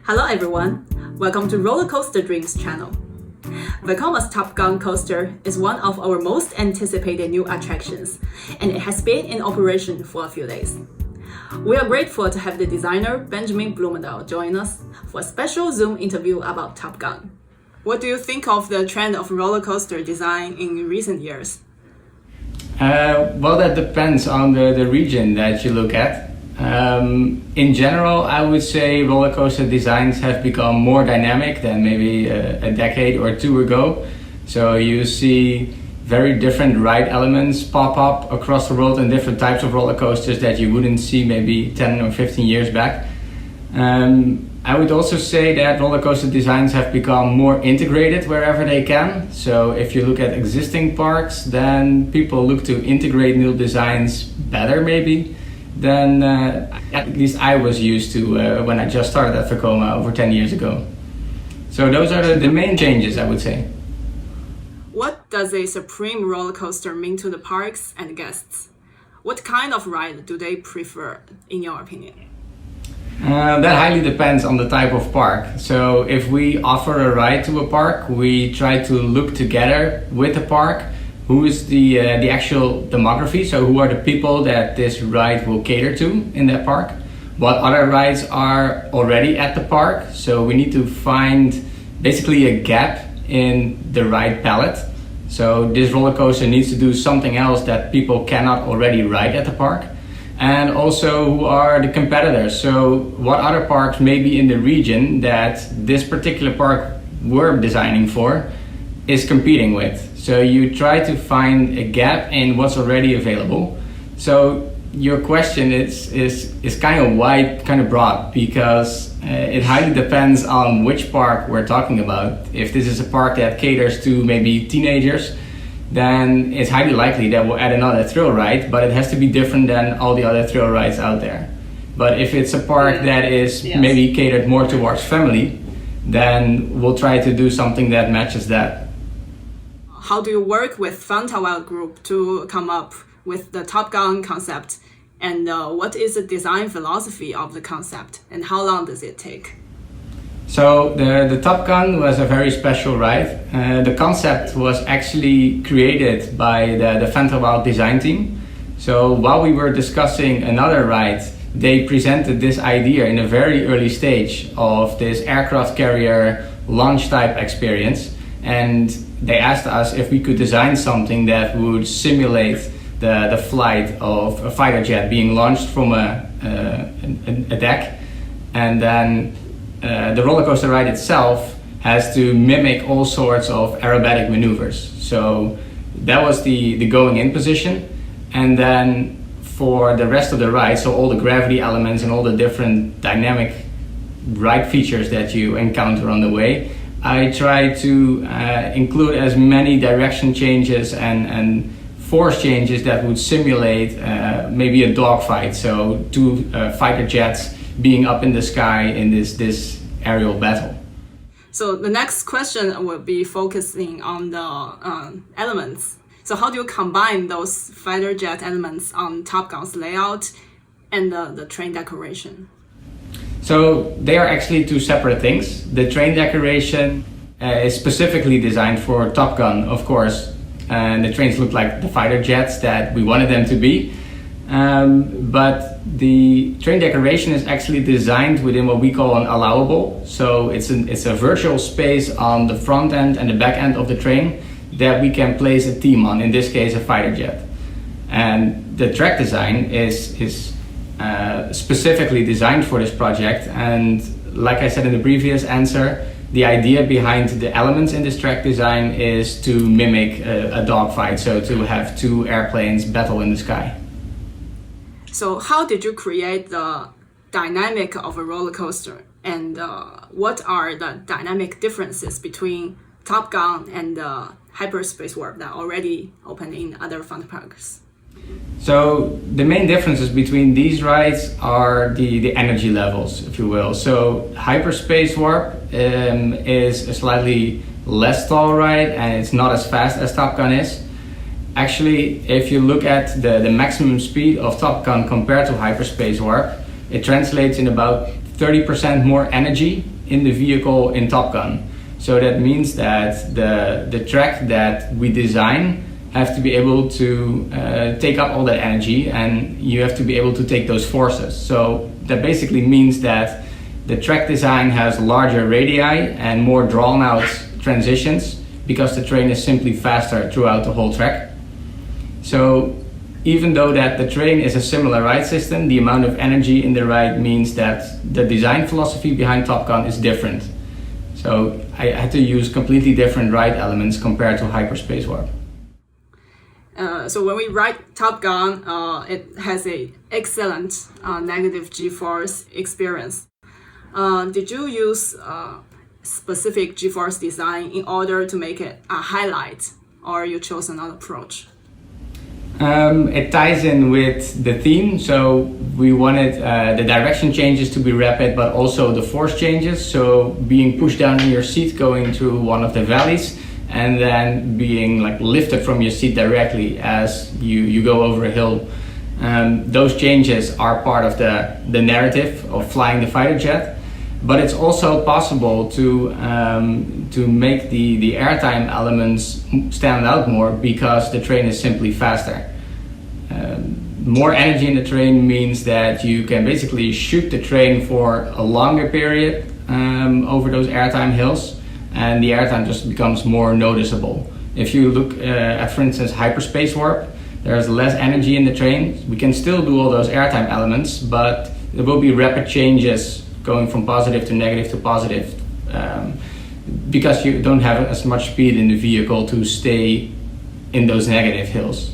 Hello everyone, welcome to Roller Coaster Dreams channel. Vekoma's Top Gun coaster is one of our most anticipated new attractions, and it has been in operation for a few days. We are grateful to have the designer Benjamin Bloemendaal join us for a special Zoom interview about Top Gun. What do you think of the trend of roller coaster design in recent years? Well, that depends on the region that you look at. In general, I would say roller coaster designs have become more dynamic than maybe a decade or two ago. So you see very different ride elements pop up across the world and different types of roller coasters that you wouldn't see maybe 10 or 15 years back. I would also say that roller coaster designs have become more integrated wherever they can. So if you look at existing parks, then people look to integrate new designs better maybe than at least I was used to when I just started at Vekoma over 10 years ago. So those are the main changes, I would say. What does a supreme roller coaster mean to the parks and guests? What kind of ride do they prefer, in your opinion? That highly depends on the type of park. So if we offer a ride to a park, we try to look together with the park who is the actual demography, so who are the people that this ride will cater to in that park, what other rides are already at the park, so we need to find basically a gap in the ride palette. So this roller coaster needs to do something else that people cannot already ride at the park. And also who are the competitors, so what other parks may be in the region that this particular park we're designing for is competing with. So you try to find a gap in what's already available. So your question is kind of wide, kind of broad, because it highly depends on which park we're talking about. If this is a park that caters to maybe teenagers, then it's highly likely that we'll add another thrill ride, but it has to be different than all the other thrill rides out there. But if it's a park that is maybe catered more towards family, then we'll try to do something that matches that. How do you work with Fantawild Group to come up with the Top Gun concept? And what is the design philosophy of the concept? And how long does it take? So the Top Gun was a very special ride. The concept was actually created by the Fantawild design team. So while we were discussing another ride, they presented this idea in a very early stage of this aircraft carrier launch type experience. And they asked us if we could design something that would simulate the flight of a fighter jet being launched from a deck. And then the roller coaster ride itself has to mimic all sorts of aerobatic maneuvers. So that was the going in position. And then for the rest of the ride, so all the gravity elements and all the different dynamic ride features that you encounter on the way, I try to include as many direction changes and force changes that would simulate maybe a dogfight. So two fighter jets being up in the sky in this aerial battle. So the next question will be focusing on the elements. So how do you combine those fighter jet elements on Top Gun's layout and the train decoration? So they are actually two separate things. The train decoration is specifically designed for Top Gun, of course, and the trains look like the fighter jets that we wanted them to be. But the train decoration is actually designed within what we call an allowable. So it's a virtual space on the front end and the back end of the train that we can place a theme on, in this case a fighter jet. And the track design is specifically designed for this project, and like I said in the previous answer, the idea behind the elements in this track design is to mimic a dogfight, so to have two airplanes battle in the sky. So how did you create the dynamic of a roller coaster, and what are the dynamic differences between Top Gun and the hyperspace warp that already opened in other fun parks? So the main differences between these rides are the energy levels, if you will. So Hyperspace Warp is a slightly less tall ride, and it's not as fast as Top Gun is. Actually, if you look at the maximum speed of Top Gun compared to Hyperspace Warp, it translates in about 30% more energy in the vehicle in Top Gun. So that means that the track that we design have to be able to take up all that energy, and you have to be able to take those forces. So that basically means that the track design has larger radii and more drawn out transitions because the train is simply faster throughout the whole track. So even though that the train is a similar ride system, the amount of energy in the ride means that the design philosophy behind Top Gun is different. So I had to use completely different ride elements compared to Hyperspace Warp. So when we ride Top Gun, it has an excellent negative Gforce experience. Did you use specific Gforce design in order to make it a highlight, or you chose another approach? It ties in with the theme, so we wanted the direction changes to be rapid, but also the force changes, so being pushed down in your seat going through one of the valleys and then being like lifted from your seat directly as you go over a hill. Those changes are part of the narrative of flying the fighter jet, but it's also possible to make the airtime elements stand out more because the train is simply faster. More energy in the train means that you can basically shoot the train for a longer period over those airtime hills, and the airtime just becomes more noticeable. If you look at, for instance, Hyperspace Warp, there's less energy in the train. We can still do all those airtime elements, but there will be rapid changes going from positive to negative to positive because you don't have as much speed in the vehicle to stay in those negative hills.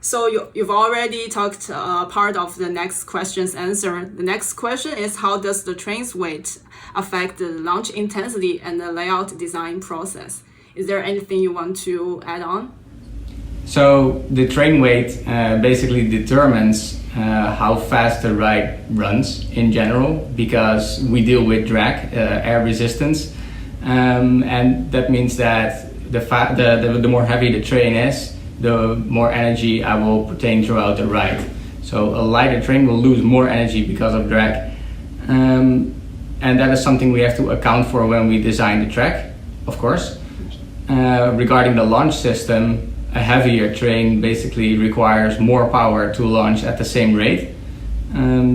So you've already talked part of the next question's answer. The next question is, how does the train's weight affect the launch intensity and the layout design process? Is there anything you want to add on? So the train weight basically determines how fast the ride runs in general, because we deal with drag, air resistance, and that means that the more heavy the train is, the more energy I will retain throughout the ride. So a lighter train will lose more energy because of drag. And that is something we have to account for when we design the track, of course. Regarding the launch system, a heavier train basically requires more power to launch at the same rate.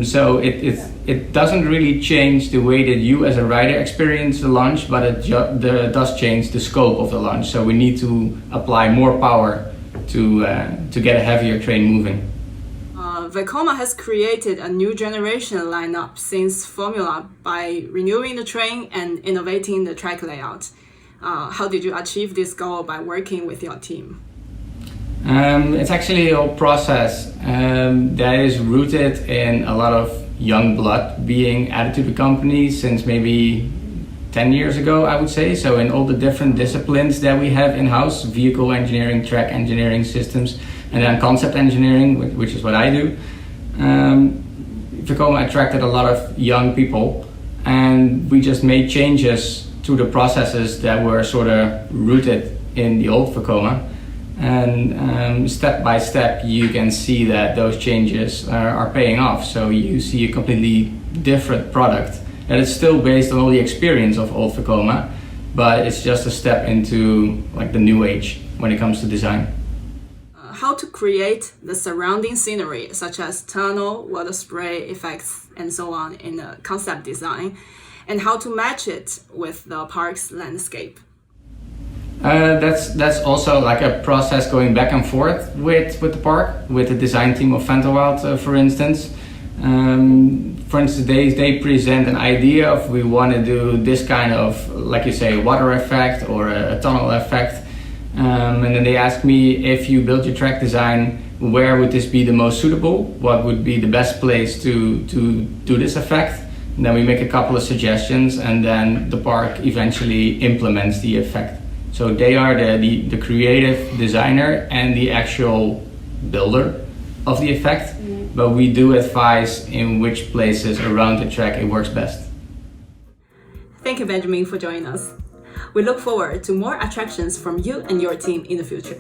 So it doesn't really change the way that you as a rider experience the launch, but it does change the scope of the launch. So we need to apply more power to get a heavier train moving. Vekoma has created a new generation lineup since Formula by renewing the train and innovating the track layout. How did you achieve this goal by working with your team? It's actually a whole process that is rooted in a lot of young blood being added to the company since maybe 10 years ago, I would say. So in all the different disciplines that we have in-house, vehicle engineering, track engineering, systems, and then concept engineering, which is what I do. Vekoma attracted a lot of young people, and we just made changes to the processes that were sort of rooted in the old Vekoma. And step by step, you can see that those changes are paying off. So you see a completely different product. And it's still based on all the experience of old Vekoma, but it's just a step into like the new age when it comes to design. How to create the surrounding scenery, such as tunnel, water spray effects, and so on in the concept design, and how to match it with the park's landscape. That's also like a process going back and forth with the park, with the design team of Vanderwild, for instance. For instance, they present an idea of we want to do this kind of, like you say, water effect or a tunnel effect. And then they ask me, if you build your track design, where would this be the most suitable? What would be the best place to do this effect? And then we make a couple of suggestions, and then the park eventually implements the effect. So they are the creative designer and the actual builder of the effect, but we do advise in which places around the track it works best. Thank you, Benjamin, for joining us. We look forward to more attractions from you and your team in the future.